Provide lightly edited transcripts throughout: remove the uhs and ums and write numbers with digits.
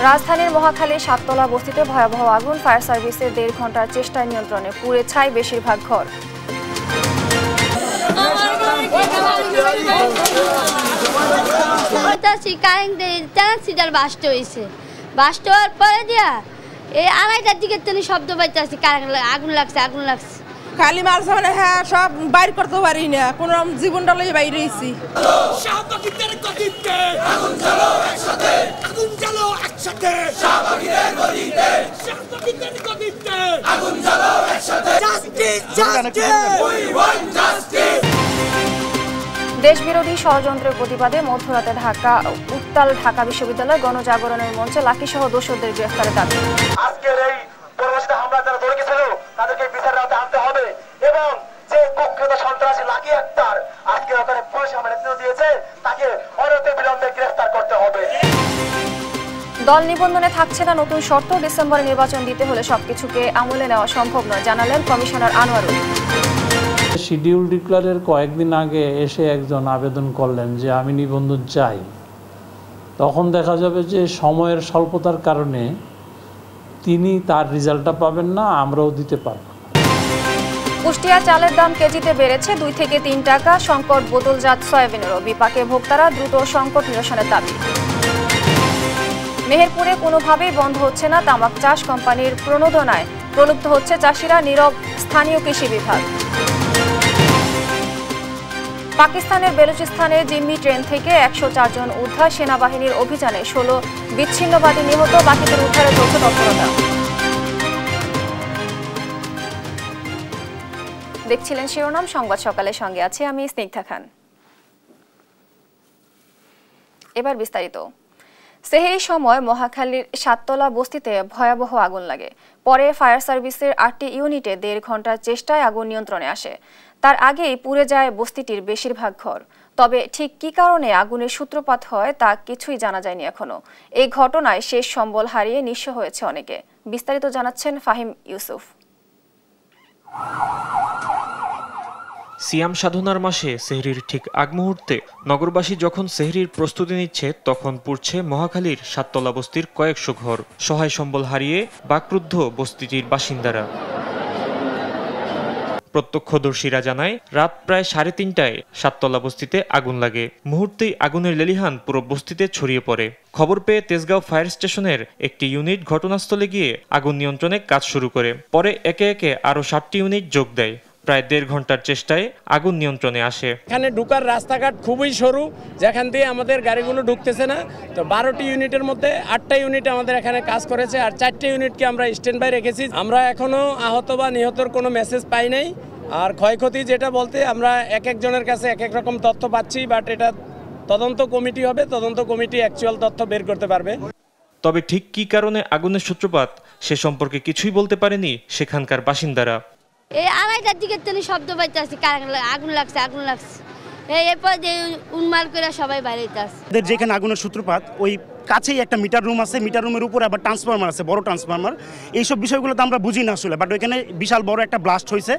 রাজধানীর মহাখালী সাততলা বস্তিতে ভয়াবহ আগুন, ফায়ার সার্ভিসের 1.5 ঘন্টার চেষ্টায় নিয়ন্ত্রণে, পুড়ে ছাই বেশিরভাগ ঘর। বাস্ট হওয়ার পরে দিয়া এই 2:30টার দিকে শব্দ পাইতেছি আগুন লাগছে আগুন লাগছে। খালি মারছে মানে হ্যাঁ সব বাইর করতে পারি না, কোন জীবনটা লই বাইরে হইছি। শাহবাগীদের গদিতে আগুন জ্বালো একসাথে, আগুন জ্বালো একসাথে, শাহবাগীদের গদিতে, শাহবাগীদের গদিতে আগুন জ্বালো একসাথে। Justice justice we want justice. দেশবিরোধী ষড়যন্ত্রের প্রতিবাদে মধ্যরাতে উত্তাল ঢাকা বিশ্ববিদ্যালয় গণজাগরণের মঞ্চে লাঠিসহ দোষরদের গ্রেফতারের দাবি। আজকের এই পরবর্তীতে হামলা যারা জড়িত ছিল তাদেরকে বিচারের আওতায় আনতে হবে এবং যে কুখ্যাত সন্ত্রাসী লাকি আক্তার আজকে ওখানে পুলিশ আমার নেতৃত্ব দিয়েছে তাকে অনতি বিলম্বে গ্রেফতার করতে হবে। দল নিবন্ধনে থাকছে না নতুন শর্ত, ডিসেম্বরে নির্বাচন দিতে হলে সবকিছুকে আমলে নেওয়া সম্ভব নয়, জানালেন কমিশনার আনোয়ারুল। শিডিউল ডিক্লারের কয়েকদিন আগে এসে একজন আবেদন করলেন যে আমি নিবন্ধন চাই, তখন দেখা যাবে যে সময়ের স্বল্পতার কারণে তিনি তার রেজাল্টটা পাবেন না, আমরাও দিতে পারব না। কুষ্টিয়া চালের দাম কেজিতে বেড়েছে 2 থেকে 3 টাকা, সংকট বোতলজাত সয়াবিনেরও, বিপাকে ভোক্তারা, দ্রুত সংকট নিরসনের দাবি। মেহেরপুরে কোনোভাবেই বন্ধ হচ্ছে না তামাক চাষ, কোম্পানির প্রণোদনায় প্রলুব্ধ হচ্ছে চাষিরা, নীরব স্থানীয় কৃষি বিভাগ। পাকিস্তানের বেলুচিস্তানে জিম্মি ট্রেন থেকে 104 জন উদ্ধার, সেনাবাহিনীর অভিযানে 16 বিচ্ছিন্নবাদী নিহত, বাকিদের উদ্ধারে চলছে তৎপরতা। দেখছিলেন শিরোনাম সংবাদ সকালের সঙ্গে আছে আমি স্নিগ্ধা খান। এবার বিস্তারিত। সেহরির সময় মহাখালীর সাততলা বস্তিতে ভয়াবহ আগুন লাগে। পরে ফায়ার সার্ভিসের 8টি ইউনিটে 1.5 ঘন্টার চেষ্টায় আগুন নিয়ন্ত্রণে আসে। তার আগেই পুড়ে যায় বস্তিটির বেশিরভাগ ঘর। তবে ঠিক কী কারণে আগুনের সূত্রপাত হয় তা কিছুই জানা যায়নি এখনো। এই ঘটনায় শেষ সম্বল হারিয়ে নিঃস্ব হয়েছে অনেকে। বিস্তারিত জানাচ্ছেন ফাহিম ইউসুফ। সিয়াম সাধনার মাসে সেহরির ঠিক আগ মুহূর্তে নগরবাসী যখন সেহরির প্রস্তুতি নিচ্ছে তখন পুড়ছে মহাখালীর সাততলা বস্তির কয়েকশো ঘর। সহায় সম্বল হারিয়ে বাকরুদ্ধ বস্তিটির বাসিন্দারা। প্রত্যক্ষদর্শীরা জানায় রাত প্রায় 3:30টায় সাততলা বস্তিতে আগুন লাগে। মুহূর্তেই আগুনের লেলিহান পুরো বস্তিতে ছড়িয়ে পড়ে। খবর পেয়ে তেজগাঁও ফায়ার স্টেশনের একটি ইউনিট ঘটনাস্থলে গিয়ে আগুন নিয়ন্ত্রণে কাজ শুরু করে। পরে একে একে আরও 7টি ইউনিট যোগ দেয়। প্রায় 1.5 ঘন্টার চেষ্টায় আগুন নিয়ন্ত্রণে আসে। এখানে ঢোকার রাস্তাঘাট খুবই সরু, যেখান দিয়ে আমাদের গাড়িগুলো ঢুকতেছে না। তো 12টি ইউনিটের মধ্যে 8টা ইউনিট আমাদের এখানে কাজ করেছে, আর 4টে ইউনিটকে আমরা স্ট্যান্ড বাই রেখেছি। আমরা এখনো আহত বা নিহতর কোনো মেসেজ পাই নাই। আর ক্ষয়ক্ষতি যেটা বলতে আমরা এক একজনের কাছে এক এক রকম তথ্য পাচ্ছি, বাট এটা তদন্ত কমিটি হবে, তদন্ত কমিটি অ্যাকচুয়াল তথ্য বের করতে পারবে। তবে ঠিক কী কারণে আগুনের সূত্রপাত সে সম্পর্কে কিছুই বলতে পারেনি সেখানকার বাসিন্দারা। এই 2:30টার দিকে শব্দ পাইতেছি আগুন লাগছে আগুন লাগছে, এরপর উন্মাল করে সবাই বাইরে আসছে। যেখানে আগুনের সূত্রপাত ওই কাছেই একটা মিটার রুম আছে, মিটার রুমের উপরে আবার ট্রান্সফরমার আছে, বড় ট্রান্সফরমার। এইসব বিষয়গুলো তো আমরা বুঝি না আসলে, বাট ওইখানে বিশাল বড় একটা ব্লাস্ট হয়েছে,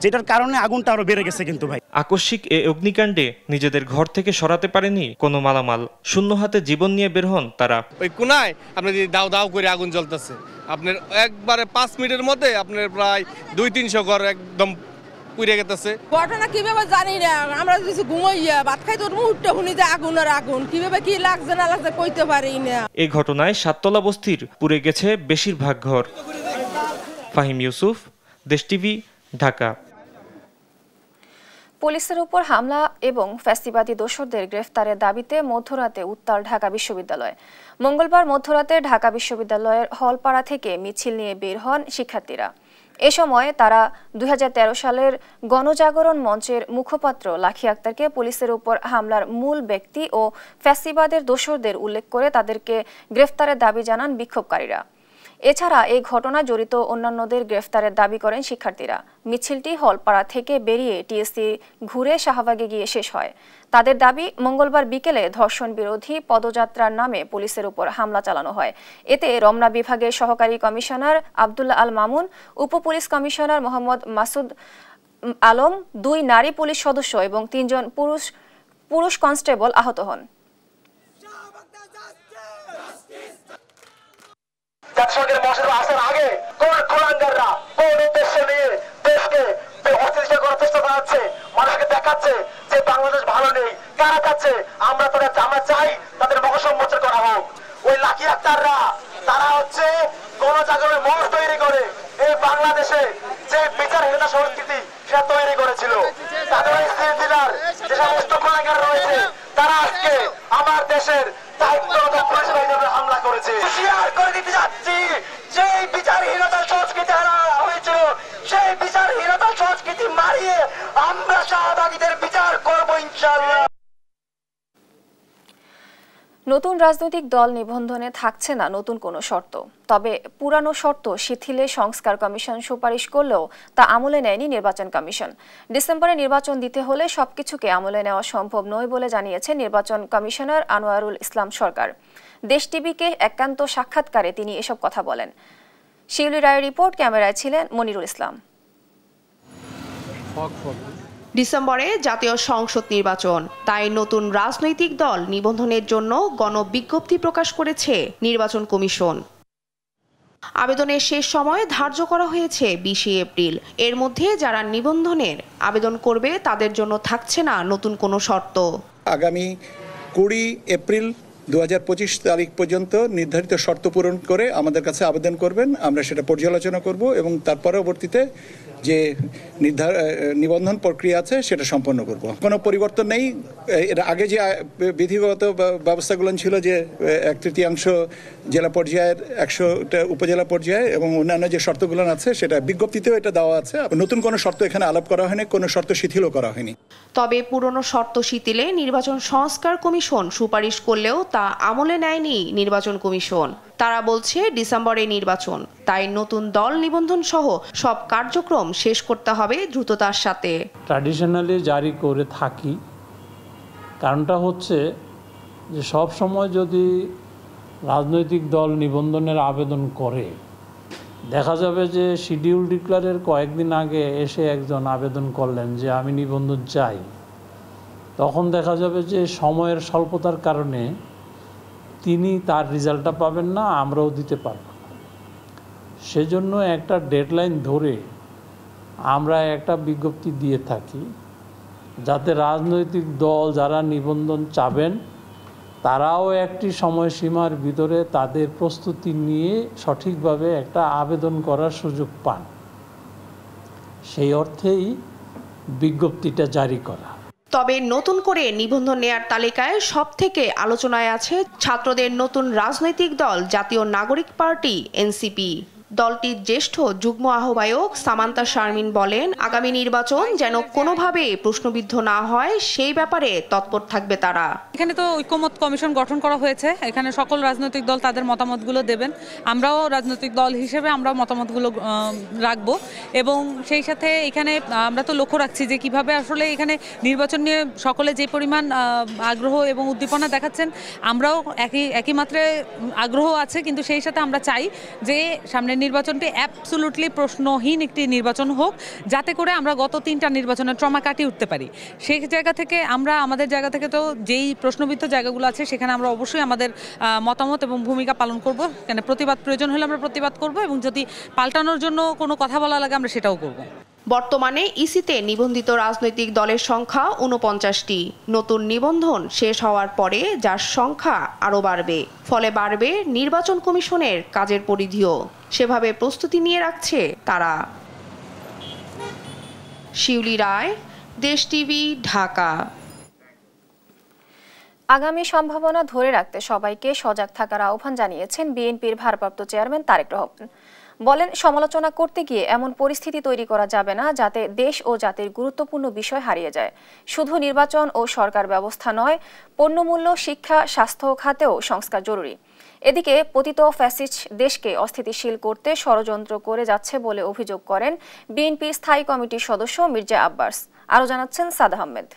যেটার কারণে আগুনটা আরো বেড়ে গেছে। কিন্তু ভাই আকস্মিক এই অগ্নিকাণ্ডে নিজেদের ঘর থেকে সরাতে পারেনি কোনো মালামাল, শূন্য হাতে জীবন নিয়ে বের হন তারা। ওই কোনায় আপনার দাও দাও করে আগুন জ্বলতেছে, আপনার একবারে 5 মিনিটের মধ্যে আপনার প্রায় 200-300 ঘর একদম পুড়ে গেছে। ঘটনা কিভাবে জানি না, আমরা কিছু ঘুমাইয়া ভাত খাইতে উঠতে শুনি যে আগুন আর আগুন, কিভাবে কি লাগছে না লাগছে কইতে পারি না। এই ঘটনায় সাততলা বস্তির পুড়ে গেছে বেশিরভাগ ঘর। ফাহিম ইউসুফ, দেশ টিভি, ঢাকা। পুলিশের উপর হামলা এবং ফ্যাসিবাদী দোসরদের গ্রেফতারের দাবিতে মধ্যরাতে উত্তাল ঢাকা বিশ্ববিদ্যালয়। মঙ্গলবার মধ্যরাতে ঢাকা বিশ্ববিদ্যালয়ের হলপাড়া থেকে মিছিল নিয়ে বের হন শিক্ষার্থীরা। এ সময় তারা 2013 সালের গণজাগরণ মঞ্চের মুখপাত্র লাকি আক্তারকে পুলিশের উপর হামলার মূল ব্যক্তি ও ফ্যাসিবাদের দোসরদের উল্লেখ করে তাদেরকে গ্রেফতারের দাবি জানান বিক্ষোভকারীরা। এছাড়া এই ঘটনায় জড়িত অন্যান্যদের গ্রেফতারের দাবি করেন শিক্ষার্থীরা। মিছিলটি হলপাড়া থেকে বেরিয়ে টিএসসি ঘুরে শাহবাগে গিয়ে শেষ হয়। তাদের দাবি, মঙ্গলবার বিকেলে ধর্ষণ বিরোধী পদযাত্রার নামে পুলিশের উপর হামলা চালানো হয়। এতে রমনা বিভাগের সহকারী কমিশনার আব্দুল্লাহ আল মামুন, উপপুলিশ কমিশনার মোহাম্মদ মাসুদ আলম, 2 নারী পুলিশ সদস্য এবং 3 জন পুরুষ কনস্টেবল আহত হন। জাতিসংঘের মহাসচিব আসার আগে কোন কুলাঙ্গাররা কোন উদ্দেশ্য নিয়ে দেশকে অস্থিতিশীল করার চেষ্টা চালাচ্ছে, মানুষকে দেখাচ্ছে যে বাংলাদেশ ভালো নেই, কারা চাচ্ছে আমরা চাই তাদের মুখ সম্মোচন করা হোক। ওই লাকি আক্তাররা তারা হচ্ছে গণজাগরণের মঞ্চ তৈরি করে এই বাংলাদেশে যে বিচারহীনতা সংস্কৃতি সেটা তৈরি করেছিল। তাদের সিলসিলার যে সমস্ত কুলাঙ্গার রয়েছে তারা আজকে আমার দেশের দায়িত্বরত পুলিশ বাহিনীর হামলা করেছে। শেয়ার করে দিতে যাচ্ছি যে বিচারহীনতার সংস্কৃতি আনা হয়েছিল, সেই বিচারহীনতার সংস্কৃতি মারিয়ে আমরা শাহবাগীদের বিচার করবো ইনশাআল্লাহ। নতুন রাজনৈতিক দল নিবন্ধনে থাকছে না নতুন কোনো শর্ত, তবে পুরানো শর্ত শিথিলে সংস্কার কমিশন সুপারিশ করলেও তা আমলে নেয়নি নির্বাচন কমিশন। ডিসেম্বরে নির্বাচন দিতে হলে সবকিছুকে আমলে নেওয়া সম্ভব নয় বলে জানিয়েছে নির্বাচন কমিশনার আনোয়ারুল ইসলাম সরকার। দেশ টিভিকে একান্ত সাক্ষাৎকারে তিনি এসব কথা বলেন। শিউলি রায়ের রিপোর্ট, ক্যামেরায় ছিলেন মনিরুল ইসলাম। ডিসেম্বরে জাতীয় সংসদ নির্বাচন, তাই নতুন রাজনৈতিক দল নিবন্ধনের জন্য গণবিজ্ঞপ্তি প্রকাশ করেছে নির্বাচন কমিশন। আবেদনের শেষ সময় ধার্য করা হয়েছে 20 এপ্রিল। এর মধ্যে যারা নিবন্ধনের আবেদন করবে তাদের জন্য থাকছে না নতুন কোনো শর্ত। আগামী 20 এপ্রিল 2025 তারিখ পর্যন্ত নির্ধারিত শর্ত পূরণ করে আমাদের কাছে আবেদন করবেন, আমরা সেটা পর্যালোচনা করব এবং তার পরবর্তীতে যে নিবন্ধন প্রক্রিয়া আছে সেটা সম্পন্ন করব। কোনো পরিবর্তন নেই। এর আগে যে বিধিগত ব্যবস্থাগুলো ছিল যে 1/3 জেলা পর্যায়ের 100টা উপজেলা পর্যায়ে এবং অন্যান্য যে শর্তগুলো আছে সেটা বিজ্ঞপ্তিতেও এটা দেওয়া আছে। নতুন কোনো শর্ত এখানে আলাপ করা হয়নি, কোনো শর্ত শিথিলও করা হয়নি। তবে পুরনো শর্ত শিথিলে নির্বাচন সংস্কার কমিশন সুপারিশ করলেও তা আমলে নেয়নি নির্বাচন কমিশন। তারা বলছে ডিসেম্বরে নির্বাচন, তাই নতুন দল নিবন্ধন সহ সব কার্যক্রম শেষ করতে হবে দ্রুততার সাথে। ট্র্যাডিশনালি জারি করে থাকি, কারণটা হচ্ছে যে সব সময় যদি রাজনৈতিক দল নিবন্ধনের আবেদন করে, দেখা যাবে যে শিডিউল ডিক্লারের কয়েকদিন আগে এসে একজন আবেদন করলেন যে আমি নিবন্ধন চাই, তখন দেখা যাবে যে সময়ের স্বল্পতার কারণে তিনি তার রেজাল্টটা পাবেন না, আমরাও দিতে পারব না। সেজন্য একটা ডেডলাইন ধরে আমরা একটা বিজ্ঞপ্তি দিয়ে থাকি, যাতে রাজনৈতিক দল যারা নিবন্ধন চাবেন তারাও একটি সময়সীমার ভিতরে তাদের প্রস্তুতি নিয়ে সঠিকভাবে একটা আবেদন করার সুযোগ পান। সেই অর্থেই বিজ্ঞপ্তিটা জারি করা। তবে নতুন করে নিবন্ধন নেয়ার তালিকায় সবথেকে আলোচনায় আছে ছাত্রদের নতুন রাজনৈতিক দল জাতীয় নাগরিক পার্টি এনসিপি। দলটির জ্যেষ্ঠ যুগ্ম আহ্বায়ক সামান্তা শারমিন বলেন, আগামী নির্বাচন যেন কোনোভাবে প্রশ্নবিদ্ধ না হয় সেই ব্যাপারে তৎপর থাকবে তারা। এখানে তো ঐক্যমত কমিশন গঠন করা হয়েছে, এখানে সকল রাজনৈতিক দল তাদের মতামতগুলো দেবেন, আমরাও রাজনৈতিক দল হিসেবে আমরা মতামতগুলো রাখবো এবং সেই সাথে এখানে আমরা তো লক্ষ্য রাখছি যে কিভাবে আসলে এখানে নির্বাচন নিয়ে সকলে যে পরিমাণ আগ্রহ এবং উদ্দীপনা দেখাচ্ছেন, আমরাও একই মাত্রায় আগ্রহ আছে, কিন্তু সেই সাথে আমরা চাই যে সামনে নির্বাচনটি অ্যাবসলুটলি প্রশ্নহীন একটি নির্বাচন হোক, যাতে করে আমরা গত 3টা নির্বাচনের ট্রমা কাটিয়ে উঠতে পারি। সেই জায়গা থেকে আমরা আমাদের জায়গা থেকে তো যেই প্রশ্নবিদ্ধ জায়গাগুলো আছে সেখানে আমরা অবশ্যই আমাদের মতামত এবং ভূমিকা পালন করব। এখানে প্রতিবাদ প্রয়োজন হলে আমরা প্রতিবাদ করব এবং যদি পাল্টানোর জন্য কোনো কথা বলা লাগে আমরা সেটাও করব। বর্তমানে ইসিতে নিবন্ধিত রাজনৈতিক দলের সংখ্যা 49টি। নতুন নিবন্ধন শেষ হওয়ার পরে যার সংখ্যা আরও বাড়বে, ফলে বাড়বে নির্বাচন কমিশনের কাজের পরিধিও। সেভাবে প্রস্তুতি নিয়ে রাখছে তারা। শিউলি রায়, দেশ টিভি, ঢাকা। আগামী সম্ভাবনা ধরে রাখতে সবাইকে সজাগ থাকার আহ্বান জানিয়েছেন বিএনপির ভারপ্রাপ্ত চেয়ারম্যান তারেক রহমান। বলেন, সমালোচনা করতে গিয়ে এমন পরিস্থিতি তৈরি করা যাবে না যাতে দেশ ও জাতির গুরুত্বপূর্ণ বিষয় হারিয়ে যায়। শুধু নির্বাচন ও সরকার ব্যবস্থা নয়, পণ্যমূল্য, শিক্ষা, স্বাস্থ্য খাতেও সংস্কার জরুরি। এদিকে পতিত ফ্যাসিস্ট দেশকে অস্থিতিশীল করতে ষড়যন্ত্র করে যাচ্ছে বলে অভিযোগ করেন বিএনপির স্থায়ী কমিটির সদস্য মির্জা আব্বাস। আরও জানাচ্ছেন সাদ আহমেদ।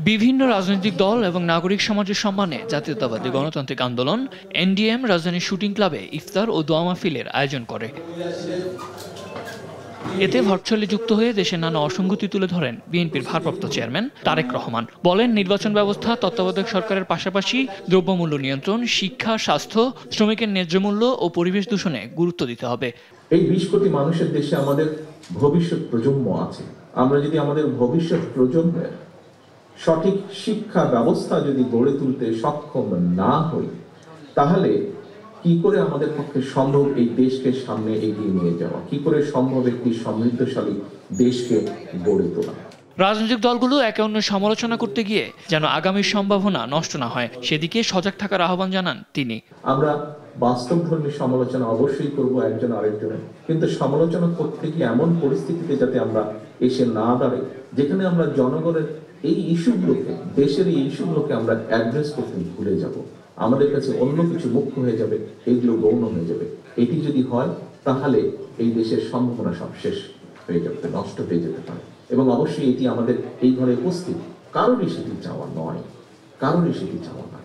বিভিন্ন রাজনৈতিক দল এবং নাগরিক সমাজের সম্মানে জাতীয়তাবাদী গণতান্ত্রিক আন্দোলন এনডিএম রাজধানীর শুটিং ক্লাবে ইফতার ও দোয়া মাহফিলের আয়োজন করে। এতে ভার্চুয়ালি যুক্ত হয়ে দেশের নানা অসঙ্গতি তুলে ধরেন বিএনপির ভারপ্রাপ্ত চেয়ারম্যান তারেক রহমান। বলেন, নির্বাচন ব্যবস্থা তত্ত্বাবধায়ক সরকারের পাশাপাশি দ্রব্যমূল্য নিয়ন্ত্রণ, শিক্ষা, স্বাস্থ্য, শ্রমিকের ন্যায্য মূল্য ও পরিবেশ দূষণে গুরুত্ব দিতে হবে। এই 20 কোটি মানুষের দেশে আমাদের ভবিষ্যৎ প্রজন্ম আছে। আমরা যদি আমাদের ভবিষ্যৎ প্রজন্মের সঠিক শিক্ষা ব্যবস্থা যদি গড়ে তুলতে সক্ষম না হই, তাহলে কি করে আমাদের পক্ষে সম্ভব এই দেশকে সামনে এগিয়ে নিয়ে যাওয়া, কি করে সম্ভব একটি সমৃদ্ধশালী দেশকে গড়ে তোলা। রাজনৈতিক দলগুলো একে অন্যের সমালোচনা করতে গিয়ে যেন আগামীর সম্ভাবনা নষ্ট না হয়, সেদিকে সজাগ থাকার আহ্বান জানান তিনি। আমরা বাস্তবধর্মী সমালোচনা অবশ্যই করব একজন আরেকজনের, কিন্তু সমালোচনা করতে গিয়ে এমন পরিস্থিতিতে যাতে আমরা এসে না দাঁড়াই যেখানে আমরা জনগণের এই ইস্যুগুলোকে, দেশের এই ইস্যুগুলোকে আমরা অ্যাড্রেস করতে ভুলে যাব, আমাদের কাছে অন্য কিছু মুখ্য হয়ে যাবে, এইগুলো গৌণ হয়ে যাবে। এটি যদি হয় তাহলে এই দেশের সম্ভাবনা সব শেষ হয়ে যাবে, নষ্ট হয়ে যেতে পারে। এবং অবশ্যই এটি আমাদের এই ঘরে উপস্থিত কারোরই সেটি চাওয়া নয়, কারোরই সেটি চাওয়া নয়।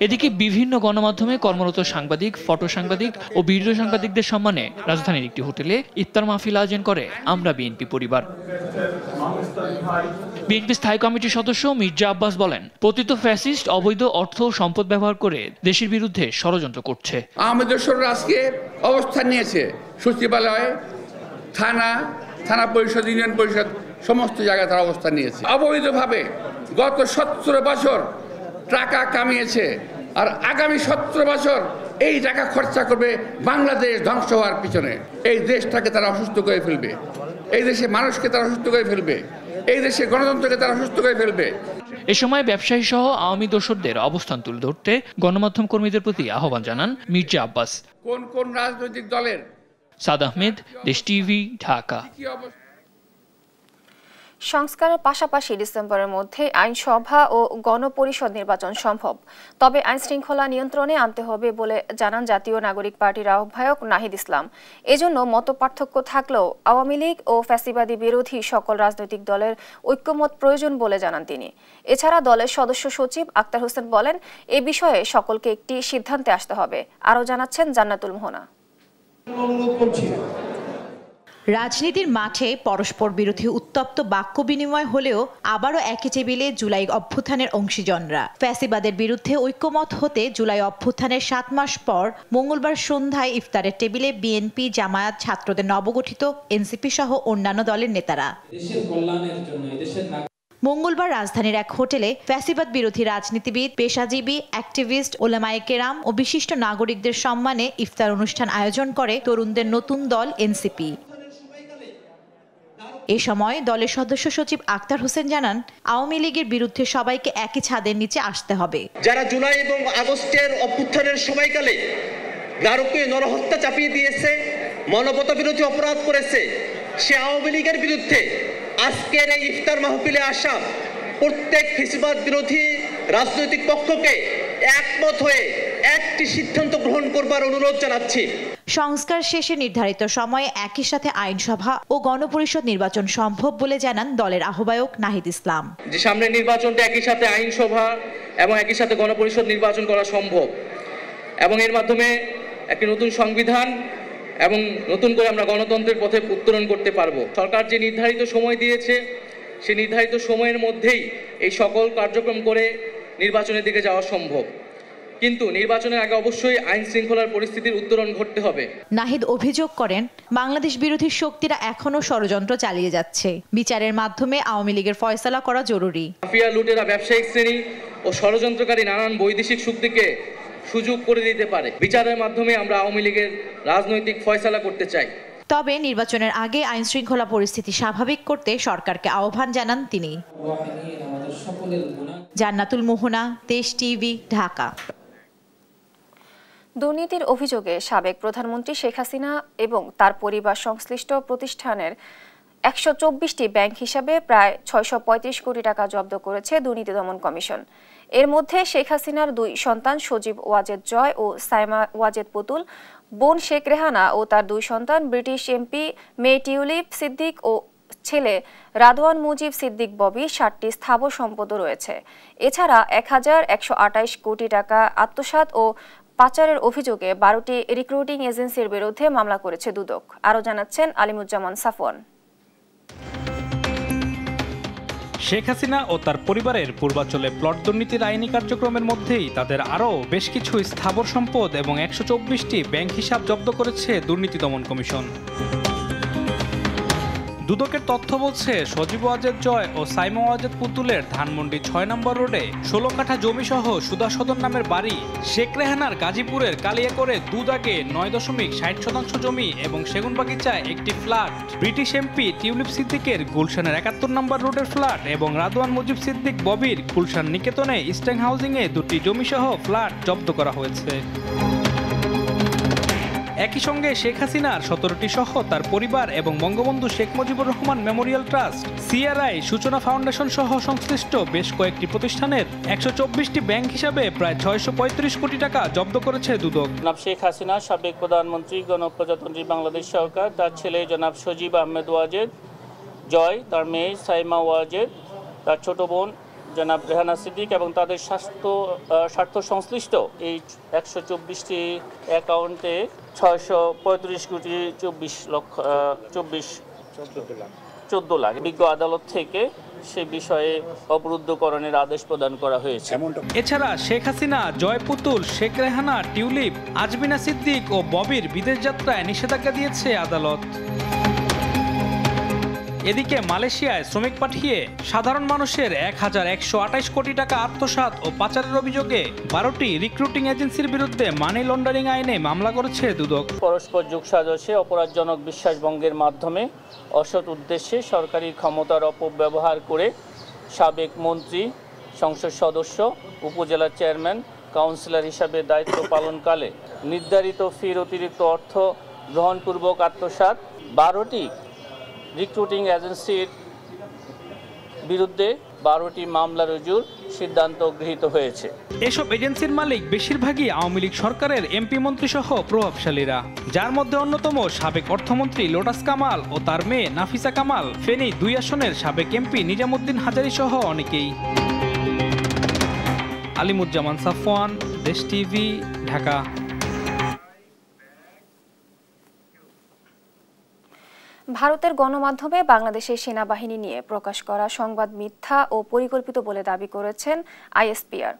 এদিকে বিভিন্ন গণমাধ্যমে কর্মরত সাংবাদিক, ফটো সাংবাদিক ও ভিডিও সাংবাদিকদের সম্মানে রাজধানীর একটি হোটেলে ইফতার মাহফিল আয়োজন করে আমরা বিএনপি পরিবার। বিএনপি স্থায়ী কমিটির সদস্য মির্জা আব্বাস বলেন, পতিত ফ্যাসিস্ট অবৈধ অর্থ ও সম্পদ ব্যবহার করে দেশের বিরুদ্ধে ষড়যন্ত্র করছে। আওয়ামী দোসররা আজকে অবস্থান নিয়েছে সচিবালয়, থানা পরিষদ, ইউনিয়ন পরিষদ, সমস্ত জায়গায় তারা অবস্থান নিয়েছে। অবৈধভাবে গত 17 বছর টাকা কামিয়েছে, আর আগামী 17 বছর এই টাকা খরচা করবে বাংলাদেশ ধ্বংস হওয়ার পিছনে। এই দেশটাকে তারা অসুস্থ করে ফেলবে, এই দেশে মানুষকে তারা অসুস্থ করে ফেলবে, এই দেশে গণতন্ত্রকে তারা অসুস্থ করে ফেলবে। এ সময় ব্যবসায়ী সহ আওয়ামী দোসরদের অবস্থান তুলে ধরতে গণমাধ্যম কর্মীদের প্রতি আহ্বান জানান মির্জা আব্বাস। কোন কোন রাজনৈতিক দলের? সাদ আহমেদ, দেশ টিভি, ঢাকা। সংস্কারের পাশাপাশি ডিসেম্বরের মধ্যে আইনসভা ও গণপরিষদ নির্বাচন সম্ভব, তবে আইন শৃঙ্খলা নিয়ন্ত্রণে আনতে হবে বলে জানান জাতীয় নাগরিক পার্টির আহ্বায়ক নাহিদ ইসলাম। এজন্য মতপার্থক্য থাকলেও আওয়ামী লীগ ও ফ্যাসিবাদী বিরোধী সকল রাজনৈতিক দলের ঐক্যমত প্রয়োজন বলে জানান তিনি। এছাড়া দলের সদস্য সচিব আক্তার হোসেন বলেন, এ বিষয়ে সকলকে একটি সিদ্ধান্তে আসতে হবে। আরও জানাচ্ছেন জান্নাতুল মোহনা। রাজনীতির মাঠে পরস্পর বিরোধী উত্তপ্ত বাক্য বিনিময় হলেও আবারও একই টেবিলে জুলাই অভ্যুত্থানের অংশীজনরা। ফ্যাসিবাদের বিরুদ্ধে ঐক্যমত হতে জুলাই অভ্যুত্থানের 7 মাস পর মঙ্গলবার সন্ধ্যায় ইফতারের টেবিলে বিএনপি, জামায়াত, ছাত্রদের নবগঠিত এনসিপি সহ অন্যান্য দলের নেতারা। মঙ্গলবার রাজধানীর এক হোটেলে ফ্যাসিবাদ বিরোধী রাজনীতিবিদ, পেশাজীবী, অ্যাক্টিভিস্ট, ওলামায়ে কেরাম ও বিশিষ্ট নাগরিকদের সম্মানে ইফতার অনুষ্ঠান আয়োজন করে তরুণদের নতুন দল এনসিপি। এ সময় দলের সদস্য সচিব আক্তার হোসেন জানান, আওয়ামী লীগের বিরুদ্ধে সবাইকে একই ছাদের নিচে আসতে হবে। যারা জুলাই এবং আগস্টের অভ্যুত্থানের সময়কালে নারকীয় নরহত্যা চাপিয়ে দিয়েছে, মানবতা বিরোধী অপরাধ করেছে, সে আওয়ামী লীগের বিরুদ্ধে আজকের এই ইফতার মাহফিলে আসা প্রত্যেক ফ্যাসিবাদ বিরোধী রাজনৈতিক পক্ষকে একমত হয়ে একটি সিদ্ধান্ত গ্রহণ করবার অনুরোধ জানাচ্ছি। সংস্কার শেষে নির্ধারিত সময়ে একই সাথে আইনসভা ও গণপরিষদ নির্বাচন সম্ভব বলে জানান দলের আহ্বায়ক নাহিদ ইসলাম। যে সামনে নির্বাচনটা একই সাথে আইনসভা এবং একই সাথে গণপরিষদ নির্বাচন করা সম্ভব, এবং এর মাধ্যমে একটি নতুন সংবিধান এবং নতুন করে আমরা গণতন্ত্রের পথে উত্তরণ করতে পারবো। সরকার যে নির্ধারিত সময় দিয়েছে, সেই নির্ধারিত সময়ের মধ্যেই এই সকল কার্যক্রম করে নির্বাচনের দিকে যাওয়া সম্ভব, কিন্তু নির্বাচনের আগে অবশ্যই আইন শৃঙ্খলার পরিস্থিতির উত্তরণ ঘটতে হবে। নাহিদ অভিযোগ করেন, বাংলাদেশ বিরোধী শক্তিরা এখনো ষড়যন্ত্র চালিয়ে যাচ্ছে। বিচারের মাধ্যমে আওয়ামী লীগের ফয়সালা করা জরুরি। মাফিয়া, লুটেরা, ব্যবসায়িক শ্রেণী ও ষড়যন্ত্রকারী নানান বৈদেশিক শক্তিকে সুযোগ করে দিতে পারে। বিচারের মাধ্যমে আমরা আওয়ামী লীগের রাজনৈতিক ফয়সালা করতে চাই। তবে নির্বাচনের আগে আইন শৃঙ্খলা পরিস্থিতি স্বাভাবিক করতে সরকারকে আহ্বান জানান তিনি। জান্নাতুল মোহনা, দেশ টিভি, ঢাকা। দুর্নীতির অভিযোগে সাবেক প্রধানমন্ত্রী শেখ হাসিনা এবং তার পরিবার সংশ্লিষ্ট প্রতিষ্ঠানের 124টি ব্যাংক হিসাবে প্রায় 635 কোটি টাকা জব্দ করেছে দুর্নীতি দমন কমিশন। এর মধ্যে শেখ হাসিনার 2 সন্তান সজীব ওয়াজেদ জয় ও সাইমা ওয়াজেদ পুতুল, বোন শেখ রেহানা ও তার 2 সন্তান ব্রিটিশ এমপি মে টিউলিপ সিদ্দিক ও ছেলে রাদওয়ান মুজিব সিদ্দিক ববি 7টি স্থাবর সম্পদ রয়েছে। এছাড়া 1128 কোটি টাকা আত্মসাৎ ও পাচারের অভিযোগে 12টি রিক্রুটিং এজেন্সির বিরুদ্ধে মামলা করেছে দুদক। আরও জানাচ্ছেন আলিমুজ্জামান সাফওয়ান। শেখ হাসিনা ও তার পরিবারের পূর্বাঞ্চলে প্লট দুর্নীতির আইনি কার্যক্রমের মধ্যেই তাদের আরও বেশ কিছু স্থাবর সম্পদ এবং 124টি ব্যাংক হিসাব জব্দ করেছে দুর্নীতি দমন কমিশন। দুদকের তথ্য বলছে সজীব ওয়াজেদ জয় ও সাইমা ওয়াজেদ পুতুলের ধানমন্ডি 6 নম্বর রোডে 16 কাঠা জমিসহ সুধা সদন নামের বাড়ি, শেখ রেহানার গাজীপুরের কালিয়াকরে দুদাগে 9.60% জমি এবং সেগুনবাগিচায় একটি ফ্ল্যাট, ব্রিটিশ এমপি টিউলিপ সিদ্দিকের গুলশানের 71 নম্বর রোডের ফ্ল্যাট এবং রাদওয়ান মুজিব সিদ্দিক ববির গুলশান নিকেতনে ইস্টার্ন হাউজিংয়ে 2টি জমিসহ ফ্ল্যাট জব্দ করা হয়েছে। একই সঙ্গে শেখ হাসিনার 17টি সহ তার পরিবার এবং Bangabandhu Sheikh Mujibur Rahman Memorial trust, CRI, সূচনা ফাউন্ডেশন সহ সংশ্লিষ্ট বেশ কয়েকটি প্রতিষ্ঠানের 124টি ব্যাংক হিসাবে প্রায় 635 কোটি টাকা জব্দ করেছে দুদক। জনাব শেখ হাসিনা, সাবেক প্রধানমন্ত্রী, গণপ্রজাতন্ত্রী বাংলাদেশ সরকার, তার ছেলে জনাব সজীব আহমেদ ওয়াজেদ জয়, তার মেয়ে সাইমা ওয়াজেদ, তার ছোট বোন জনাব রেহানা সিদ্দিক এবং তাদের স্বার্থ সংশ্লিষ্ট এই 124টি অ্যাকাউন্টে 635 কোটি 14 লাখ বিজ্ঞ আদালত থেকে সে বিষয়ে অবরুদ্ধকরণের আদেশ প্রদান করা হয়েছে। এছাড়া শেখ হাসিনা, জয় পুতুল, শেখ রেহানা, টিউলিপ, আজমিনা সিদ্দিক ও ববির বিদেশ যাত্রায় নিষেধাজ্ঞা দিয়েছে আদালত। এদিকে মালয়েশিয়ায় শ্রমিক পাঠিয়ে সাধারণ মানুষের 1128 কোটি টাকা আত্মসাৎ ও পাচারের অভিযোগে 12টি রিক্রুটিং এজেন্সির বিরুদ্ধে মানি লন্ডারিং আইনে মামলা করেছে দুদক। পরস্পর যোগসাজশে অপরাধজনক বিশ্বাসভঙ্গের মাধ্যমে অসৎ উদ্দেশ্যে সরকারি ক্ষমতার অপব্যবহার করে সাবেক মন্ত্রী, সংসদ সদস্য, উপজেলা চেয়ারম্যান, কাউন্সিলর হিসাবে দায়িত্ব পালনকালে নির্ধারিত ফির অতিরিক্ত অর্থ গ্রহণপূর্বক আত্মসাৎ 12টি রিক্রুটিং এজেন্সির বিরুদ্ধে 12টি মামলা রুজুর সিদ্ধান্ত গৃহীত হয়েছে। এসব এজেন্সির মালিক বেশিরভাগই আওয়ামী লীগ সরকারের এমপি মন্ত্রী সহ প্রভাবশালীরা, যার মধ্যে অন্যতম সাবেক অর্থমন্ত্রী লোটাস কামাল ও তার মেয়ে নাফিসা কামাল, ফেনী 2 আসনের সাবেক এমপি নিজামুদ্দিন হাজারী সহ অনেকেই। আলিমুজ্জামান সাফওয়ান, দেশ টিভি, ঢাকা। ভারতের গণমাধ্যমে বাংলাদেশের সেনাবাহিনী নিয়ে প্রকাশ করা সংবাদ মিথ্যা ও পরিকল্পিত বলে দাবি করেছেন আইএসপিআর।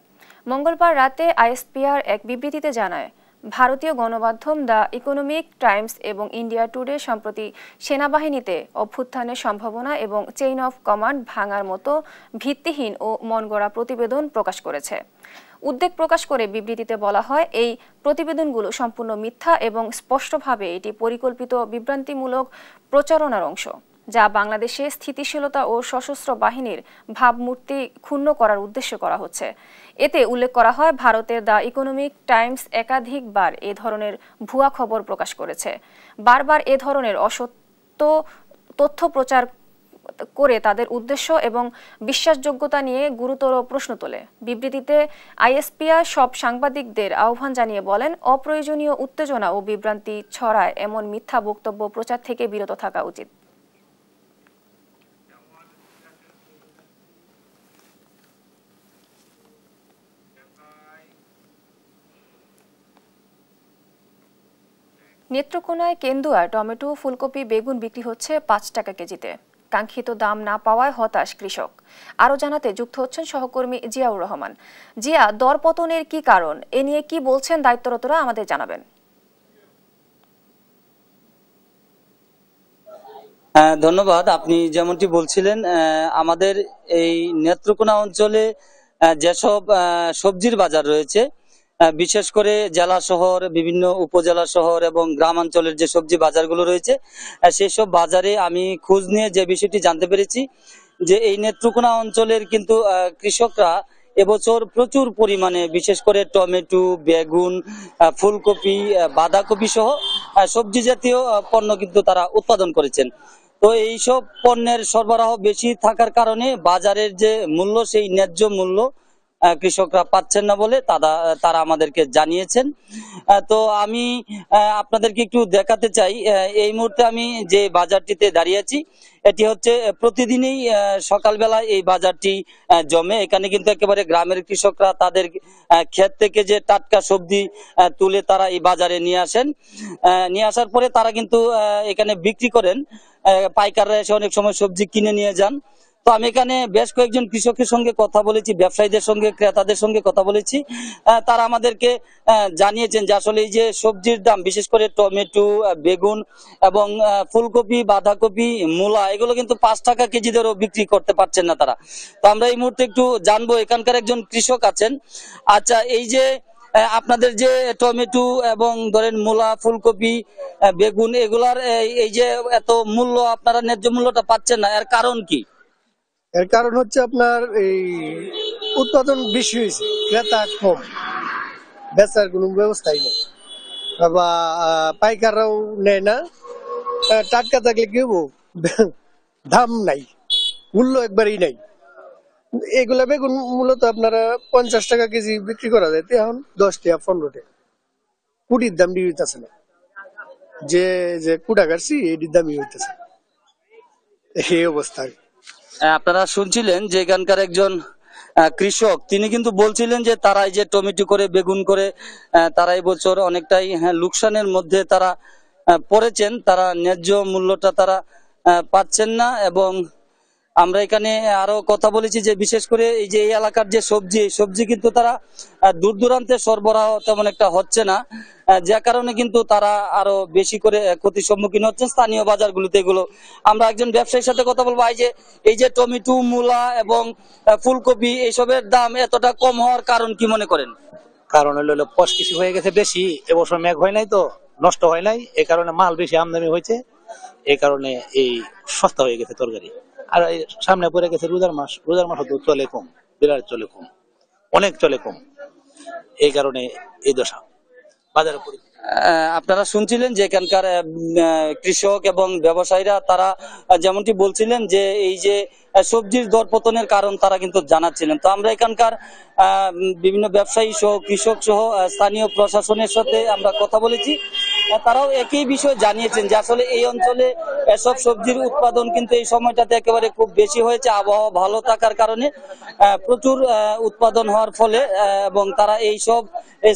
মঙ্গলবার রাতে আইএসপিআর এক বিবৃতিতে জানায়, ভারতীয় গণমাধ্যম দ্য ইকোনমিক টাইমস এবং ইন্ডিয়া টুডে সম্প্রতি সেনাবাহিনীতে অভ্যুত্থানের সম্ভাবনা এবং চেইন অফ কমান্ড ভাঙার মতো ভিত্তিহীন ও মনগড়া প্রতিবেদন প্রকাশ করেছে। উদ্বেগ প্রকাশ করে বিবৃতিতে বলা হয়, এই প্রতিবেদনগুলো সম্পূর্ণ মিথ্যা এবং স্পষ্টভাবে এটি পরিকল্পিত বিভ্রান্তিমূলক প্রচারণার অংশ, যা বাংলাদেশে স্থিতিশীলতা ও সশস্ত্র বাহিনীর ভাবমূর্তি ক্ষুণ্ণ করার উদ্দেশ্যে করা হচ্ছে। এতে উল্লেখ করা হয়, ভারতের দ্য ইকোনমিক টাইমস একাধিকবার এ ধরনের ভুয়া খবর প্রকাশ করেছে, বারবার এ ধরনের অসত্য তথ্য প্রচার করে তাদের উদ্দেশ্য এবং বিশ্বাসযোগ্যতা নিয়ে গুরুতর প্রশ্ন তোলে। বিবৃতিতে আইএসপিআর সব সাংবাদিকদের আহ্বান জানিয়ে বলেন, অপ্রয়োজনীয় উত্তেজনা ও বিভ্রান্তি ছড়ায় এমন মিথ্যা বক্তব্য প্রচার থেকে বিরত থাকা উচিত। নেত্রকোনায় কেন্দুয়ায় টমেটো, ফুলকপি, বেগুন বিক্রি হচ্ছে 5 টাকা কেজিতে। কাঙ্ক্ষিত দাম না পাওয়ায় হতাশ কৃষক। আরও জানাতে যুক্ত হচ্ছেন সহকর্মী জিয়াউর রহমান। জিয়া, দরপতনের কি কারণ, এ নিয়ে কি বলছেন দায়িত্বরতরা, আমাদের জানাবেন। ধন্যবাদ। আপনি যেমনটি বলছিলেন, আমাদের এই নেত্রকোনা অঞ্চলে যেসব সবজির বাজার রয়েছে, বিশেষ করে জেলা শহর, বিভিন্ন উপজেলা শহর এবং গ্রামাঞ্চলের যে সবজি বাজারগুলো রয়েছে, সেই সব বাজারে আমি খোঁজ নিয়ে যে বিষয়টি জানতে পেরেছি যে এই নেত্রকোনা অঞ্চলের কিন্তু কৃষকরা এবছর প্রচুর পরিমাণে বিশেষ করে টমেটো, বেগুন, ফুলকপি, বাঁধাকপি সহ সবজি জাতীয় পণ্য কিন্তু তারা উৎপাদন করেছেন। তো এইসব পণ্যের সরবরাহ বেশি থাকার কারণে বাজারের যে মূল্য, সেই ন্যায্য মূল্য কৃষকরা পাচ্ছেন না বলে তারা আমাদেরকে জানিয়েছেন। তো আমি আপনাদেরকে একটু দেখাতে চাই, এই মুহূর্তে আমি যে বাজারটিতে দাঁড়িয়ে আছি এটি হচ্ছে প্রতিদিনই সকালবেলা এই বাজারটি জমে। এখানে কিন্তু একেবারে গ্রামের কৃষকরা তাদের ক্ষেত থেকে যে টাটকা সবজি তুলে তারা এই বাজারে নিয়ে আসেন, নিয়ে আসার পরে তারা কিন্তু এখানে বিক্রি করেন। পাইকাররা এসে অনেক সময় সবজি কিনে নিয়ে যান। তো আমি এখানে বেশ কয়েকজন কৃষকের সঙ্গে কথা বলেছি, ব্যবসায়ীদের সঙ্গে, ক্রেতাদের সঙ্গে কথা বলেছি। তারা আমাদেরকে জানিয়েছেন যে আসলে এই যে সবজির দাম, বিশেষ করে টমেটো, বেগুন এবং ফুলকপি, বাঁধাকপি, মূলা, এগুলো কিন্তু 5 টাকা কেজি দরেও বিক্রি করতে পারছেন না তারা। তো আমরা এই মুহূর্তে একটু জানবো, এখানকার একজন কৃষক আছেন। আচ্ছা, এই যে আপনাদের যে টমেটো এবং ধরেন মূলা, ফুলকপি, বেগুন, এগুলার এই যে এত মূল্য, আপনারা ন্যায্য মূল্যটা পাচ্ছেন না, এর কারণ কি? এর কারণ হচ্ছে আপনার এই উৎপাদন বেশি হয়েছে, ক্রেতা কম, বেচার কোনো ব্যবস্থাই নেই, বা পাইকাররাও নেয় না। টাটকা থাকলে কি হবো, দাম নাই, মূল্য একবারই নাই। এগুলা বেগুন মূলত আপনারা 50 টাকা কেজি বিক্রি করা যায়, এখন 10 টাকা 15 টাকা, কুটির দাম দিয়ে হইতেছে না, যে যে কুটা কাটছি এটির দামই হইতেছে, এই অবস্থা। আপনারা শুনছিলেন যে এখানকার একজন কৃষক, তিনি কিন্তু বলছিলেন যে তারা এই যে টমেটো করে, বেগুন করে তারা এই বছর অনেকটাই লোকসানের মধ্যে তারা পড়েছেন, তারা ন্যায্য মূল্যটা তারা পাচ্ছেন না। এবং আমরা এখানে আরো কথা বলেছি যে বিশেষ করে এই যে এই এলাকার যে সবজি কিন্তু তারা দূর দূরান্তে সরবরাহ তেমন একটা হচ্ছে না, যে কারণে কিন্তু তারা আরো বেশি করে ক্ষতির সম্মুখীন হচ্ছেন স্থানীয় বাজারগুলোতে। এগুলো আমরা একজন ব্যবসায়ীর সাথে কথা বলবো। এই যে টমেটো, মূলা এবং ফুলকপি, এইসবের দাম এতটা কম হওয়ার কারণ কি মনে করেন? কারণ হলো পশ কৃষি হয়ে গেছে বেশি, এবছর মেঘ হয় নাই, তো নষ্ট হয় নাই, এই কারণে মাল বেশি আমদানি হয়েছে, এই কারণে এই সস্তা হয়ে গেছে তরকারি। আর সামনে পড়ে গেছে রোজার মাস তো চলে কম, বিরাট চলে কম, অনেক চলে কম, এই কারণে এই দশা বাজারে। আপনারা শুনছিলেন যে এখানকার কৃষক এবং ব্যবসায়ীরা তারা যেমনটি বলছিলেন যে এই যে সবজির দরপতনের কারণ তারা কিন্তু জানাচ্ছিলেন। তো আমরা এখানকার বিভিন্ন ব্যবসায়ী সহ, কৃষক সহ স্থানীয় প্রশাসনের সাথে আমরা কথা বলেছি, তারাও একই বিষয় জানিয়েছেন যে আসলে এই অঞ্চলে এসব সবজির উৎপাদন কিন্তু এই সময়টাতে একেবারে খুব বেশি হয়েছে। আবহাওয়া ভালো থাকার কারণে প্রচুর উৎপাদন হওয়ার ফলে এবং তারা এই সব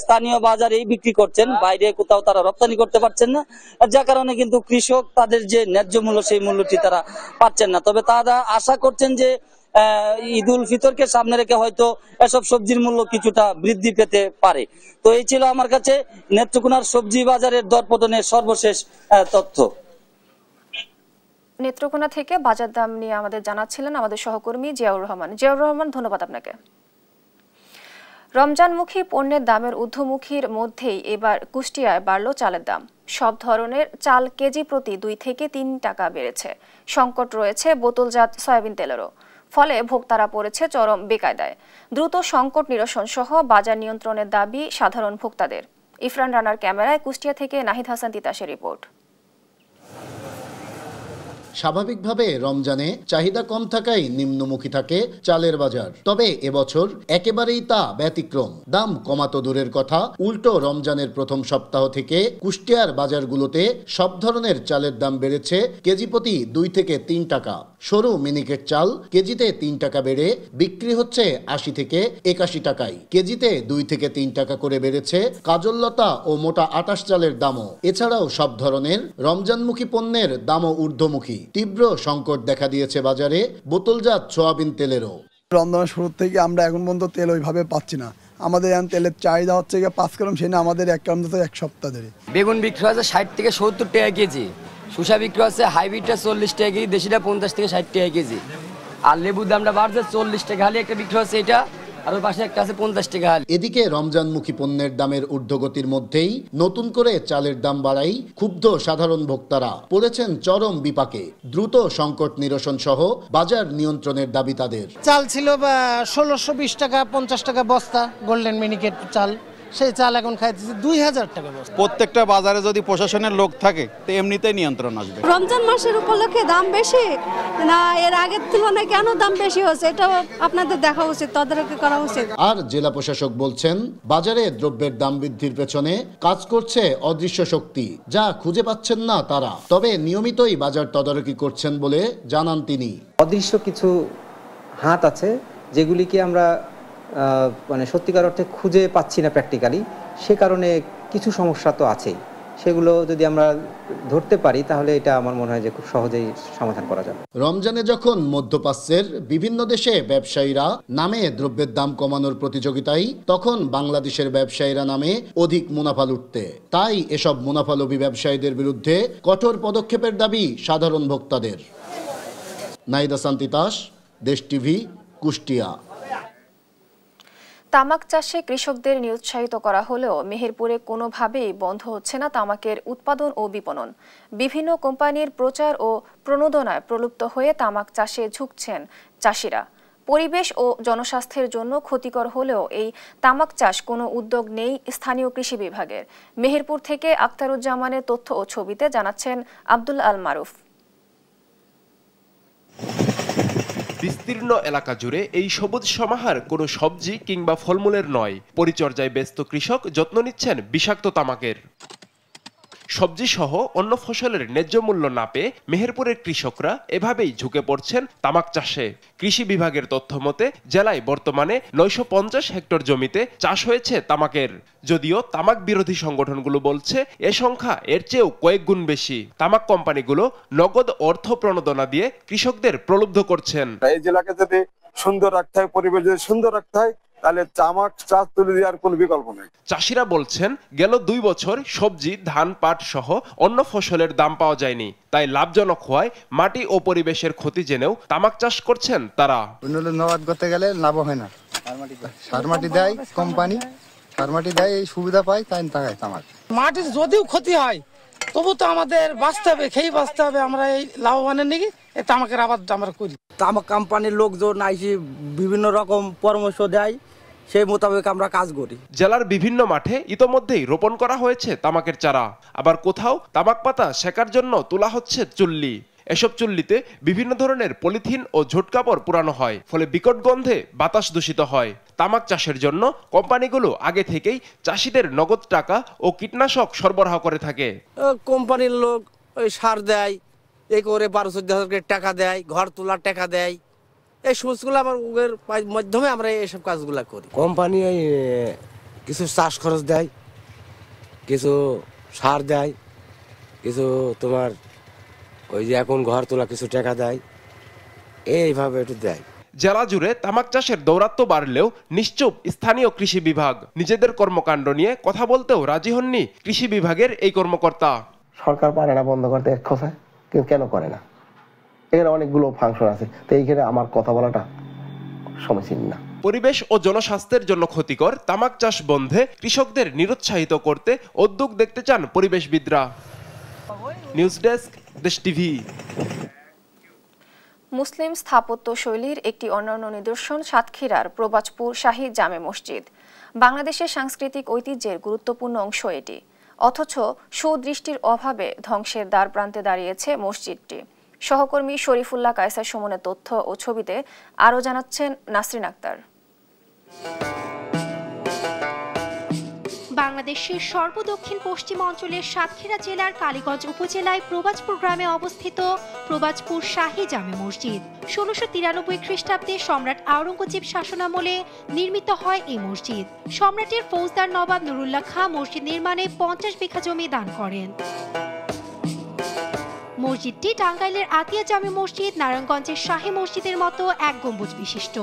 স্থানীয় বাজারেই বিক্রি করছেন, বাইরে কোথাও তারা রপ্তানি করতে পারছেন না, যার কারণে কিন্তু কৃষক তাদের যে ন্যায্য মূল্য সেই মূল্যটি তারা পাচ্ছেন না। তবে তারা আশা করছেন যে ঈদ উল ফিতরকে সামনে রেখে হয়তো এসব সবজির মূল্য কিছুটা বৃদ্ধি পেতে পারে। তো এই ছিল আমার কাছে নেত্রকোনার সবজি বাজারের দরপতনের সর্বশেষ তথ্য। নেত্রকোনা থেকে বাজার দাম নিয়ে আমাদের জানাচ্ছিলেন আমাদের সহকর্মী জিয়াউর রহমান। জিয়াউর রহমান, ধন্যবাদ আপনাকে। রমজানমুখী পণ্যের দামের ঊর্ধ্বমুখীর মধ্যেই এবার কুষ্টিয়ায় বাড়ল চালের দাম। সব ধরনের চাল কেজি প্রতি 2 থেকে 3 টাকা বেড়েছে। সংকট রয়েছে বোতলজাত সয়াবিন তেলেরও, ফলে ভোক্তারা পড়েছে চরম বেকায়দায়। দ্রুত সংকট নিরসন সহ বাজার নিয়ন্ত্রণের দাবি সাধারণ ভোক্তাদের। ইফরান রানার ক্যামেরায় কুষ্টিয়া থেকে নাহিদ হাসান তিতাসের রিপোর্ট। স্বাভাবিকভাবে রমজানে চাহিদা কম থাকায় নিম্নমুখী থাকে চালের বাজার, তবে এবছর একেবারেই তা ব্যতিক্রম। দাম কমাতো দূরের কথা, উল্টো রমজানের প্রথম সপ্তাহ থেকে কুষ্টিয়ার বাজারগুলোতে সব ধরনের চালের দাম বেড়েছে কেজি প্রতি 2 থেকে 3 টাকা। সরু মিনিকেট চাল কেজিতে 3 টাকা বেড়ে বিক্রি হচ্ছে 80 থেকে 81 টাকায়। কেজিতে 2 থেকে 3 টাকা করে বেড়েছে কাজললতা ও মোটা আটাশ চালের দামও। এছাড়াও সব ধরনের রমজানমুখী পণ্যের দামও ঊর্ধ্বমুখী। তীব্র সংকট দেখা দিয়েছে বাজারে বোতলজাত সয়াবিন তেলেরও। রমজানের শুরু থেকে আমরা এখন পর্যন্ত তেল ওইভাবে পাচ্ছি না। আমাদের এখন তেলের চাহিদা হচ্ছে 5 গ্রাম, সেটা আমাদের 1 গ্রাম দিতে 1 সপ্তাহ ধরে। বেগুন বিক্রি হচ্ছে 60 থেকে 70 টাকা কেজি, শসা বিক্রি হচ্ছে হাইব্রিডটা 40 টাকা কেজি, দেশিটা 50 থেকে 60 টাকা কেজি। আর লেবুর দামটা বাড়ছে 40 টাকা হালি একটা বিক্রি হচ্ছে, এটা আর ওর পাশে একটা আছে 50 টাকা হালি। এদিকে রমজানমুখী পণ্যের দামের ঊর্ধ্বগতির মধ্যেই নতুন করে চালের দাম বাড়াই ক্ষুব্ধ সাধারণ ভোক্তারা পড়েছেন চরম বিপাকে। দ্রুত সংকট নিরসন সহ বাজার নিয়ন্ত্রণের দাবি তাদের। চাল ছিল 1620 টাকা 50 টাকা বস্তা গোল্ডেন মিনিকেট চাল, সেই চাল এখন খাইতেছি 2000 টাকা বস্তা। প্রত্যেকটা বাজারে যদি প্রশাসনের লোক থাকে তো এমনিতেই নিয়ন্ত্রণ আসবে। রমজান মাসের উপলক্ষে দাম বেশি না এর আগের তুলনায় কেন দাম বেশি হচ্ছে এটা আপনাদের দেখা উচিত, তদারকি করা উচিত। আর জেলা প্রশাসক বলছেন বাজারে দ্রব্যের দাম বৃদ্ধির পেছনে কাজ করছে অদৃশ্য শক্তি, যা খুঁজে পাচ্ছেন না তারা। তবে নিয়মিতই বাজার তদারকি করছেন বলে জানান তিনি। অদৃশ্য কিছু হাত আছে যেগুলিকে আমরা মানে সত্যিকার অর্থে খুঁজে পাচ্ছি না প্র্যাকটিক্যালি, সে কারণে কিছু সমস্যা তো আছেই। সেগুলো যদি আমরা ধরতে পারি তাহলে এটা আমার মনে হয় যে খুব সহজেই সমাধান করা যাবে। রমজানে যখন মধ্যপ্রাচ্যের বিভিন্ন দেশে ব্যবসায়ীরা নামে দ্রব্যের দাম কমানোর প্রতিযোগিতায়, তখন বাংলাদেশের ব্যবসায়ীরা নামে অধিক মুনাফা লুটতে। তাই এসব মুনাফালোভী ব্যবসায়ীদের বিরুদ্ধে কঠোর পদক্ষেপের দাবি সাধারণ ভোক্তাদের। নাইদা সান্তিতাস, দেশ টিভি, কুষ্টিয়া। তামাক চাষে কৃষকদের নিরুৎসাহিত করা হলেও মেহেরপুরে কোনোভাবেই বন্ধ হচ্ছে না তামাকের উৎপাদন ও বিপণন। বিভিন্ন কোম্পানির প্রচার ও প্রণোদনায় প্রলুব্ধ হয়ে তামাক চাষে ঝুঁকছেন চাষিরা। পরিবেশ ও জনস্বাস্থ্যের জন্য ক্ষতিকর হলেও এই তামাক চাষ কোনো উদ্যোগ নেই স্থানীয় কৃষি বিভাগের। মেহেরপুর থেকে আক্তারুজ্জামানের তথ্য ও ছবিতে জানাচ্ছেন আব্দুল আল মারুফ। বিস্তীর্ণ এলাকা জুড়ে এই সবুজ সমাহার কোনো সবজি কিংবা ফলমূলের নয়। পরিচর্যায় ব্যস্ত কৃষক যত্ন নিচ্ছেন বিষাক্ত তামাকের। সবজি সহ অন্য ফসলের ন্যায্য মূল্য না পেয়ে মেহেরপুরের কৃষকরা এভাবেই ঝুঁকে পড়ছেন তামাক চাষে। কৃষি বিভাগের তথ্য মতে জেলায় বর্তমানে 950 হেক্টর জমিতে চাষ হয়েছে তামাকের। যদিও তামাক বিরোধী সংগঠনগুলো বলছে এ সংখ্যা এর চেয়েও কয়েক গুণ বেশি। তামাক কোম্পানিগুলো নগদ অর্থ প্রণোদনা দিয়ে কৃষকদের প্রলুব্ধ করছেন। এই জেলাকে যদি সুন্দর রাখতে হয়, পরিবেশ যদি সুন্দর রাখতে হয়, তাহলে তামাক চাষ তুলে দেওয়ার কোনো বিকল্প নেই। চাষিরা বলছেন গেল 2 বছর সবজি, ধান, পাট সহ অন্য ফসলের দাম পাওয়া যায়নি। তাই লাভজনক হওয়ায় মাটি ও পরিবেশের ক্ষতি জেনেও তামাক চাষ করছেন তারা। নবাদ করতে গেলে লাভ হয় না, সার মাটি দেয় কোম্পানি, সার মাটি দেয়, এই সুবিধা পাই তাই তাকায় তামাক। মাটির যদিও ক্ষতি হয় তবু তো আমাদের বাঁচতে হবে, খেয়ে বাঁচতে হবে। আমরা এই লাভবানের নাকি এই তামাকের আবাদ আমরা করি। তামাক কোম্পানির লোকজন আইসি বিভিন্ন রকম পরামর্শ দেয়, সেই মোতাবেক আমরা কাজ করি। জেলার বিভিন্ন মাঠে ইতোমধ্যেই রোপণ করা হয়েছে তামাকের চারা। আবার কোথাও তামাক পাতা সেকার জন্য তোলা হচ্ছে চুল্লি। এসব চুল্লিতে বিভিন্ন ধরনের পলিথিন ও ঝুটকাপড় পুরানো হয়, ফলে বিকট গন্ধে বাতাস দূষিত হয়। তামাক চাষের জন্য কোম্পানিগুলো আগে থেকেই চাষিদের নগদ টাকা ও কীটনাশক সরবরাহ করে থাকে। কোম্পানির লোক ওই সার দেয়, এই করে 12-14 টাকা দেয়, ঘর তোলার টাকা দেয়। এই সমস্তগুলো আমার মাধ্যমে আমরা এইসব কাজগুলো করি। কোম্পানি কিছু চাষ খরচ দেয়, কিছু সার দেয়, কিছু তোমার ওই যে এখন ঘর তোলা কিছু টাকা দেয়, এইভাবে একটু দেয়। জেলা জুড়ে তামাক চাষের দৌরাত্ম্য বাড়লেও নিশ্চুপ স্থানীয় কৃষি বিভাগ। নিজেদের কর্মকাণ্ড নিয়ে কথা বলতেও রাজি হননি কৃষি বিভাগের এই কর্মকর্তা। সরকার পারে না বন্ধ করতে, এক কথায় কিন্তু কেন করে না? এখানে অনেকগুলো ফাংশন আছে, তো এইখানে আমার কথা বলাটা সমীচীন না। পরিবেশ ও জনস্বাস্থ্যের জন্য ক্ষতিকর তামাক চাষ বন্ধে কৃষকদের নিরুৎসাহিত করতে উদ্যোগ দেখতে চান পরিবেশবিদরা। নিউজ ডেস্ক, দেশ টিভি। মুসলিম স্থাপত্য শৈলীর একটি অনন্য নিদর্শন সাতক্ষীরার প্রবাজপুর শাহী জামে মসজিদ। বাংলাদেশের সাংস্কৃতিক ঐতিহ্যের গুরুত্বপূর্ণ অংশ এটি, অথচ সুদৃষ্টির অভাবে ধ্বংসের দ্বার প্রান্তে দাঁড়িয়েছে মসজিদটি। সহকর্মী শরীফুল্লাহ কায়সার সুমনের তথ্য ও ছবিতে আরও জানাচ্ছেন নাসরিন আক্তার। বাংলাদেশের সর্বদক্ষিণ পশ্চিম অঞ্চলের সাতক্ষীরা জেলার কালীগঞ্জ উপজেলায় প্রবাজপুর গ্রামে অবস্থিত প্রবাজপুর শাহী জামে মসজিদ। 1693 খ্রিস্টাব্দে সম্রাট আওরঙ্গজেব শাসনামলে নির্মিত হয় এই মসজিদ। সম্রাটের ফৌজদার নবাব নুরুল্লাহ খাঁ মসজিদ নির্মাণে 50 বিঘা জমি দান করেন। মসজিদটি টাঙ্গাইলের আতিয়া জামে মসজিদ, নারায়ণগঞ্জের শাহী মসজিদের মতো এক গম্বুজ বিশিষ্ট।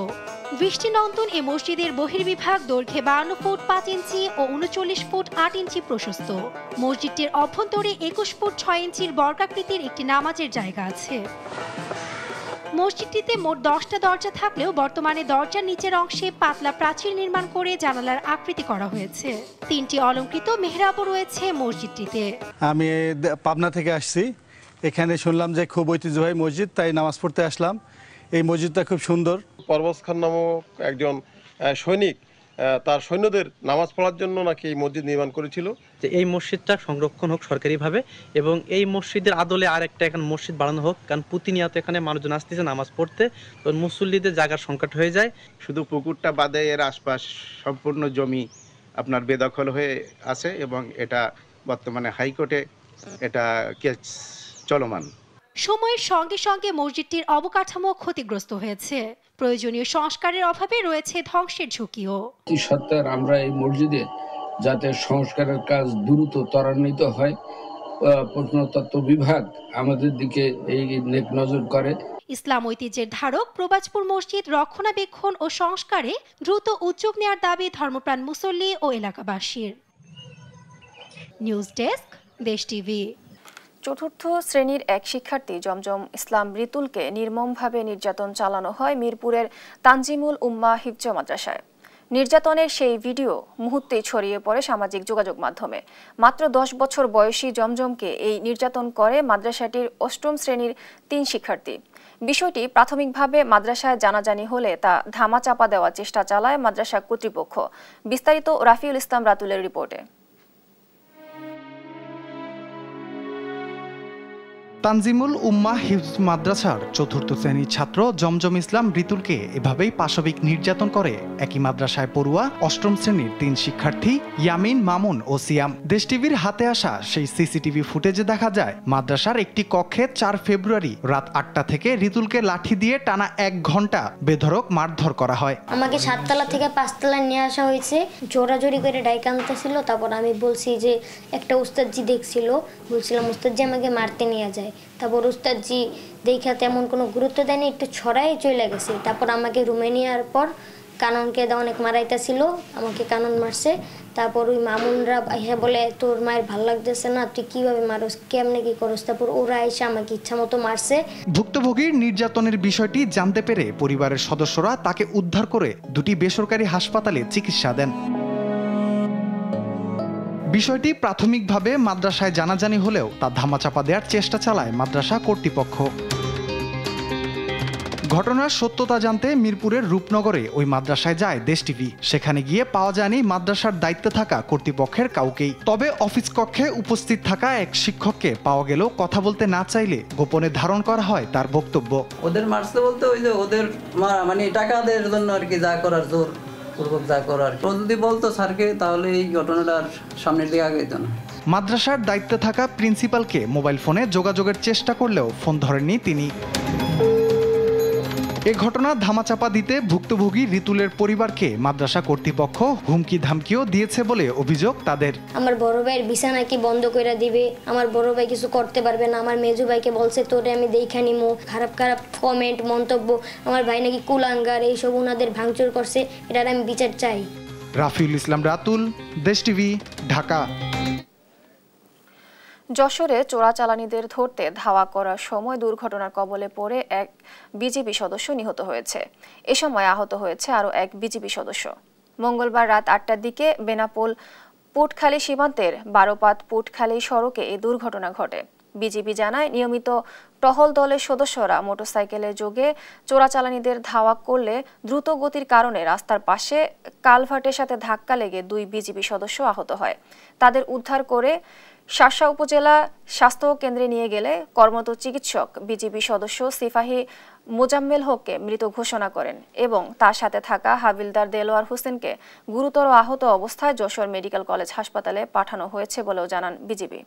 দৃষ্টিনন্দন এ মসজিদের বহির্বিভাগ দৈর্ঘ্যে 52 ফুট 5 ইঞ্চি ও 39 ফুট 8 ইঞ্চি প্রশস্ত। মসজিদটির অভ্যন্তরে 21 ফুট 6 ইঞ্চির বর্গাকৃতির একটি নামাজের জায়গা আছে। মসজিদটিতে মোট 10টা দরজা থাকলেও বর্তমানে দরজার নিচের অংশে পাতলা প্রাচীর নির্মাণ করে জানালার আকৃতি করা হয়েছে। 3টি অলংকৃত মেহরাবও রয়েছে মসজিদটিতে। আমি পাবনা থেকে আসছি, এখানে শুনলাম যে খুব ঐতিহ্যবাহী মসজিদ, তাই নামাজ পড়তে আসলাম। এই মসজিদটা খুব সুন্দর। পরভেজ খান নামক একজন সৈনিক তার সৈন্যদের নামাজ পড়ার জন্য নাকি এই মসজিদ নির্মাণ করেছিল। যে এই মসজিদটা সংরক্ষণ হোক সরকারিভাবে এবং এই মসজিদের আদলে আরেকটা এখানে মসজিদ বানানো হোক, কারণ প্রতিনিয়ত এখানে মানুষজন আসতেছে নামাজ পড়তে, তো মুসল্লিদের জায়গার সংকট হয়ে যায়। শুধু পুকুরটা বাদে এর আশপাশ সম্পূর্ণ জমি আপনার বেদখল হয়ে আছে এবং এটা বর্তমানে হাইকোর্টে এটা কেস চলমান। সময়ের সঙ্গে সঙ্গে মসজিদটির অবকাঠামো ক্ষতিগ্রস্ত হয়েছে, প্রয়োজনীয় সংস্কারের অভাবে রয়েছে ধ্বংসের ঝুঁকিও। সত্ত্বেও আমরা এই মসজিদে যাতে সংস্কারের কাজ দ্রুত ত্বরান্বিত হয়, প্রত্নতত্ত্ব বিভাগ আমাদের দিকে এই নেক নজর করে। ইসলাম ঐতিহ্যের ধারক প্রবাজপুর মসজিদ রক্ষণাবেক্ষণ ও সংস্কারে দ্রুত উদ্যোগ নেওয়ার দাবি ধর্মপ্রাণ মুসল্লি ও এলাকাবাসীর। নিউজ ডেস্ক, দেশ টিভি। চতুর্থ শ্রেণীর এক শিক্ষার্থী জমজম ইসলাম রিতুলকে নির্মমভাবে নির্যাতন চালানো হয় মিরপুরের তানজিমুল উম্মাহ হিফজ মাদ্রাসায়। নির্যাতনের সেই ভিডিও মুহূর্তেই ছড়িয়ে পড়ে সামাজিক যোগাযোগ মাধ্যমে। মাত্র 10 বছর বয়সী জমজমকে এই নির্যাতন করে মাদ্রাসাটির 8ম শ্রেণীর 3 শিক্ষার্থী। বিষয়টি প্রাথমিকভাবে মাদ্রাসায় জানাজানি হলে তা ধামাচাপা দেওয়ার চেষ্টা চালায় মাদ্রাসা কর্তৃপক্ষ। বিস্তারিত রাফিউল ইসলাম রাতুলের রিপোর্টে। তানজিমুল উম্মাহ হিফজ মাদ্রাসার 4র্থ শ্রেণীর ছাত্র জমজম ইসলাম রিতুলকে এভাবেই পাশবিক নির্যাতন করে একই মাদ্রাসায় পড়ুয়া 8ম শ্রেণীর 3 শিক্ষার্থী ইয়ামিন, মামুন ও সিয়াম। দেশ টিভির হাতে আসা সেই সিসিটিভি ফুটেজে দেখা যায় মাদ্রাসার একটি কক্ষে 4 ফেব্রুয়ারি রাত 8টা থেকে রিতুলকে লাঠি দিয়ে টানা 1 ঘন্টা বেধড়ক মারধর করা হয়। আমাকে 7তলা থেকে 5তলায় নিয়ে আসা হয়েছে, জোরাজোরি করে ডাইকা আনতেছিল। তারপর আমি বলছি যে একটা উস্তাদজি দেখছিল, বলছিলাম উস্তাদজি আমাকে মারতে নিয়ে যায়। তারপর উস্তাদজি দেখা তেমন কোনো গুরুত্ব দেয়নি, একটু ছড়াই চলে গেছে। তারপর আমাকে রুমে নেওয়ার পর কাননকে অনেক মারাইতেছিল, আমাকে কানন মারছে। তারপর ওই মামুনরা হ্যাঁ বলে তোর মায়ের ভাল লাগতেছে না, তুই কিভাবে মারস, কেমনে কি করস। তারপর ওরা এসে আমাকে ইচ্ছা মতো মারছে। ভুক্তভোগীর নির্যাতনের বিষয়টি জানতে পেরে পরিবারের সদস্যরা তাকে উদ্ধার করে 2টি বেসরকারি হাসপাতালে চিকিৎসা দেন। বিষয়টি প্রাথমিকভাবে মাদ্রাসায় জানাজানি হলেও তা ধামাচাপা দেওয়ার চেষ্টা চালায় মাদ্রাসা কর্তৃপক্ষ। ঘটনার সত্যতা জানতে মিরপুরের রূপনগরে ওই মাদ্রাসায় যায় দেশ টিভি। সেখানে গিয়ে পাওয়া যায়নি মাদ্রাসার দায়িত্বে থাকা কর্তৃপক্ষের কাউকেই। তবে অফিস কক্ষে উপস্থিত থাকা এক শিক্ষককে পাওয়া গেলেও কথা বলতে না চাইলে গোপনে ধারণ করা হয় তার বক্তব্য। ওদের মারছে বলতে ওই যে ওদের মানে টাকা দেওয়ার জন্য আর কি যা করার জোর পূর্বক যা করার। ও যদি বলতো স্যারকে তাহলে এই ঘটনাটার সামনের দিকে আগে যেত না। মাদ্রাসার দায়িত্বে থাকা প্রিন্সিপালকে মোবাইল ফোনে যোগাযোগের চেষ্টা করলেও ফোন ধরেননি তিনি। এ ঘটনা ধামাচাপা দিতে ভুক্তভোগী রিতুলের পরিবারকে মাদ্রাসা কর্তৃপক্ষ হুমকি ধামকিও দিয়েছে বলে অভিযোগ তাদের। আমার বড় ভাইয়ের ভিসা নাকি বন্ধ করে দিবে, আমার বড় ভাই কিছু করতে পারবে না। আমার মেজো ভাইকে বলছে তোরে আমি দেখা নিমো। খারাপ খারাপ কমেন্ট, মন্তব্য, আমার ভাই নাকি কুলাঙ্গার, এইসব ওনাদের ভাঙচুর করছে। এটার আমি বিচার চাই। রাফিউল ইসলাম রাতুল, দেশ টিভি, ঢাকা। যশোরে চোরাচালানিদের ধরতে ধাওয়া করার সময় দুর্ঘটনার কবলে পড়ে এক বিজিবি সদস্য নিহত হয়েছে। এ সময় আহত হয়েছে আরও এক বিজিবি সদস্য। মঙ্গলবার রাত 8টার দিকে বেনাপোল পুটখালী সীমান্তের বারোপাত পুটখালী সড়কে এই দুর্ঘটনা ঘটে। বিজিবি জানায় নিয়মিত টহল দলের সদস্যরা মোটরসাইকেলে যোগে চোরাচালানিদের ধাওয়া করলে দ্রুত গতির কারণে রাস্তার পাশে কালভার্টের সাথে ধাক্কা লেগে 2 বিজিবি সদস্য আহত হয়। তাদের উদ্ধার করে শার্শা উপজেলা স্বাস্থ্য কেন্দ্রে নিয়ে গেলে কর্মরত চিকিৎসক বিজিবি সদস্য সিপাহী মোজাম্মেল হককে মৃত ঘোষণা করেন এবং তার সাথে থাকা হাবিলদার দেলোয়ার হোসেনকে গুরুতর আহত অবস্থায় যশোর মেডিকেল কলেজ হাসপাতালে পাঠানো হয়েছে বলেও জানান বিজিবি।